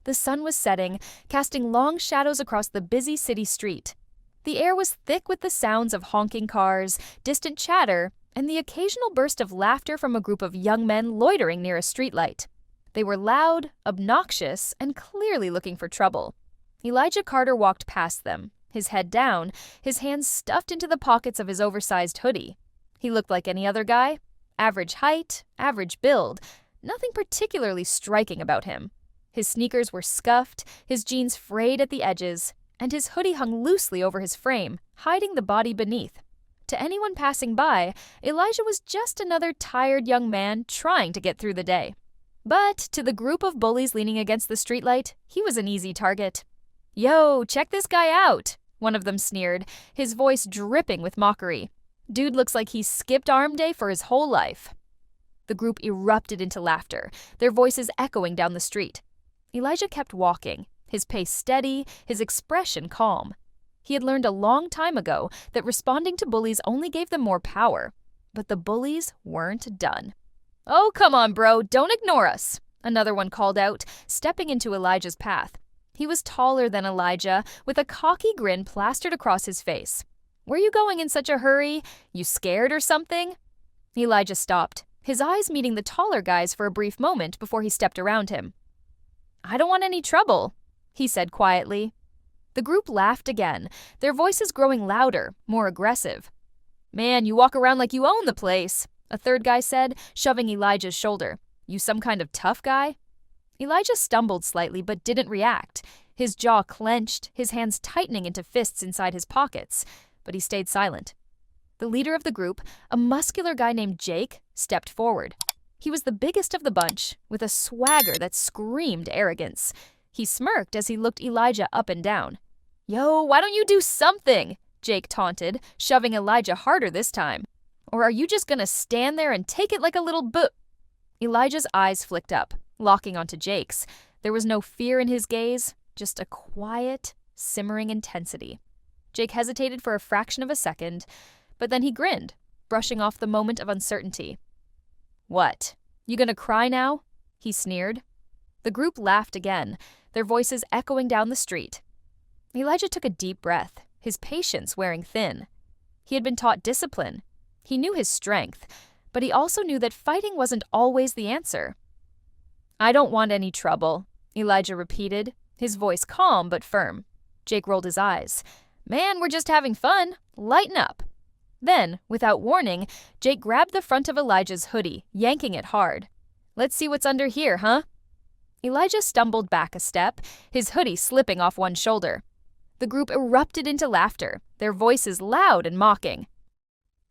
The sun was setting, casting long shadows across the busy city street. The air was thick with the sounds of honking cars, distant chatter, and the occasional burst of laughter from a group of young men loitering near a streetlight. They were loud, obnoxious, and clearly looking for trouble. Elijah Carter walked past them, his head down, his hands stuffed into the pockets of his oversized hoodie. He looked like any other guy. Average height, average build, nothing particularly striking about him. His sneakers were scuffed, his jeans frayed at the edges, and his hoodie hung loosely over his frame, hiding the body beneath. To anyone passing by, Elijah was just another tired young man trying to get through the day. But to the group of bullies leaning against the streetlight, he was an easy target. "Yo, check this guy out," one of them sneered, his voice dripping with mockery. "Dude looks like he skipped arm day for his whole life." The group erupted into laughter, their voices echoing down the street. Elijah kept walking, his pace steady, his expression calm. He had learned a long time ago that responding to bullies only gave them more power. But the bullies weren't done. "Oh, come on, bro, don't ignore us," another one called out, stepping into Elijah's path. He was taller than Elijah, with a cocky grin plastered across his face. "Where you going in such a hurry? You scared or something?" Elijah stopped, his eyes meeting the taller guy's for a brief moment before he stepped around him. "I don't want any trouble," he said quietly. The group laughed again, their voices growing louder, more aggressive. "Man, you walk around like you own the place," a third guy said, shoving Elijah's shoulder. "You some kind of tough guy?" Elijah stumbled slightly but didn't react, his jaw clenched, his hands tightening into fists inside his pockets, but he stayed silent. The leader of the group, a muscular guy named Jake, stepped forward. He was the biggest of the bunch, with a swagger that screamed arrogance. He smirked as he looked Elijah up and down. "Yo, why don't you do something?" Jake taunted, shoving Elijah harder this time. "Or are you just gonna stand there and take it like a little Elijah's eyes flicked up, locking onto Jake's. There was no fear in his gaze, just a quiet, simmering intensity. Jake hesitated for a fraction of a second, but then he grinned, brushing off the moment of uncertainty. "What? You gonna cry now?" he sneered. The group laughed again, their voices echoing down the street. Elijah took a deep breath, his patience wearing thin. He had been taught discipline. He knew his strength, but he also knew that fighting wasn't always the answer. "I don't want any trouble," Elijah repeated, his voice calm but firm. Jake rolled his eyes. "Man, we're just having fun. Lighten up." Then, without warning, Jake grabbed the front of Elijah's hoodie, yanking it hard. "Let's see what's under here, huh?" Elijah stumbled back a step, his hoodie slipping off one shoulder. The group erupted into laughter, their voices loud and mocking.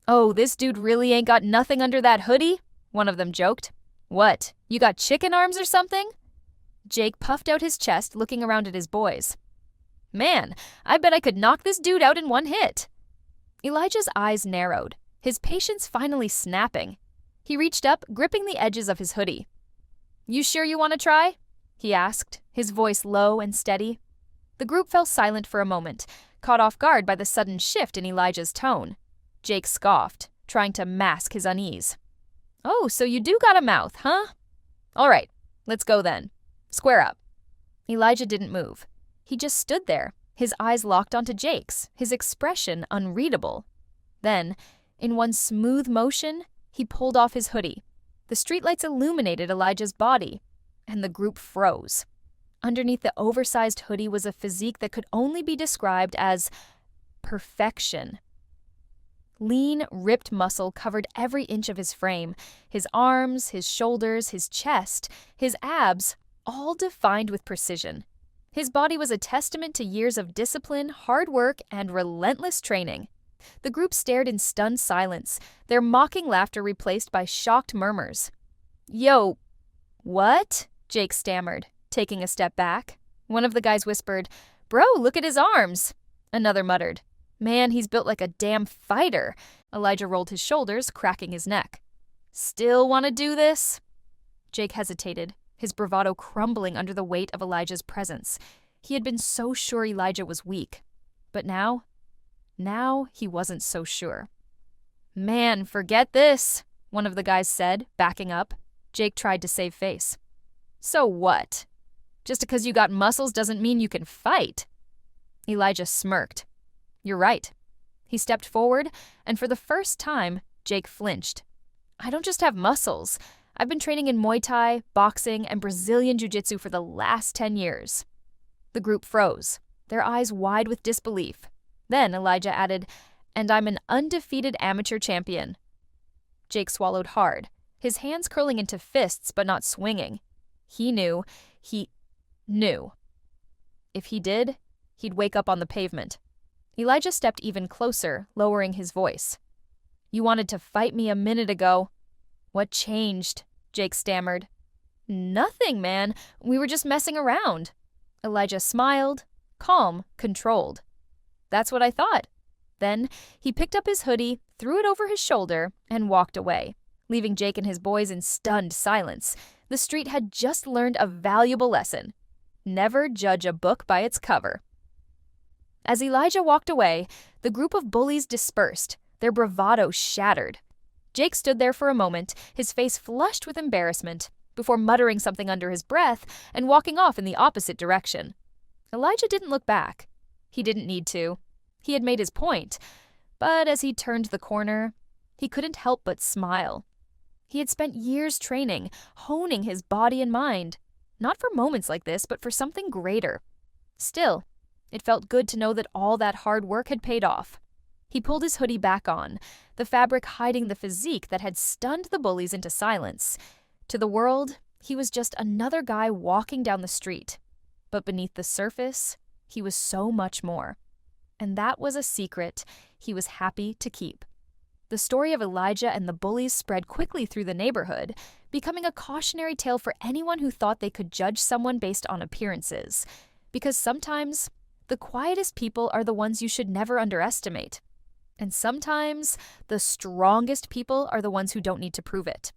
"Oh, this dude really ain't got nothing under that hoodie?" one of them joked. "What, you got chicken arms or something?" Jake puffed out his chest, looking around at his boys. "Man, I bet I could knock this dude out in one hit." Elijah's eyes narrowed, his patience finally snapping. He reached up, gripping the edges of his hoodie. "You sure you want to try?" he asked, his voice low and steady. The group fell silent for a moment, caught off guard by the sudden shift in Elijah's tone. Jake scoffed, trying to mask his unease. "Oh, so you do got a mouth, huh? All right, let's go then. Square up." Elijah didn't move. He just stood there, his eyes locked onto Jake's, his expression unreadable. Then, in one smooth motion, he pulled off his hoodie. The streetlights illuminated Elijah's body, and the group froze. Underneath the oversized hoodie was a physique that could only be described as perfection. Lean, ripped muscle covered every inch of his frame, his arms, his shoulders, his chest, his abs, all defined with precision. His body was a testament to years of discipline, hard work, and relentless training. The group stared in stunned silence, their mocking laughter replaced by shocked murmurs. "Yo, what?" Jake stammered, taking a step back. One of the guys whispered, "Bro, look at his arms." Another muttered, "Man, he's built like a damn fighter." Elijah rolled his shoulders, cracking his neck. "Still want to do this?" Jake hesitated, his bravado crumbling under the weight of Elijah's presence. He had been so sure Elijah was weak. But now he wasn't so sure. "Man, forget this," one of the guys said, backing up. Jake tried to save face. "So what?" Just because you got muscles doesn't mean you can fight. Elijah smirked. You're right. He stepped forward, and for the first time, Jake flinched. I don't just have muscles. I've been training in Muay Thai, boxing, and Brazilian Jiu-Jitsu for the last 10 years. The group froze, their eyes wide with disbelief. Then Elijah added, and I'm an undefeated amateur champion. Jake swallowed hard, his hands curling into fists but not swinging. He knew. If he did, he'd wake up on the pavement. Elijah stepped even closer, lowering his voice. You wanted to fight me a minute ago. What changed? Jake stammered. Nothing, man. We were just messing around. Elijah smiled, calm, controlled. That's what I thought. Then he picked up his hoodie, threw it over his shoulder, and walked away, leaving Jake and his boys in stunned silence. The street had just learned a valuable lesson. Never judge a book by its cover. As Elijah walked away, the group of bullies dispersed, their bravado shattered. Jake stood there for a moment, his face flushed with embarrassment, before muttering something under his breath and walking off in the opposite direction. Elijah didn't look back. He didn't need to. He had made his point, but as he turned the corner, he couldn't help but smile. He had spent years training, honing his body and mind, not for moments like this, but for something greater. Still, it felt good to know that all that hard work had paid off. He pulled his hoodie back on, the fabric hiding the physique that had stunned the bullies into silence. To the world, he was just another guy walking down the street. But beneath the surface, he was so much more. And that was a secret he was happy to keep. The story of Elijah and the bullies spread quickly through the neighborhood, becoming a cautionary tale for anyone who thought they could judge someone based on appearances. Because sometimes, the quietest people are the ones you should never underestimate. And sometimes, the strongest people are the ones who don't need to prove it.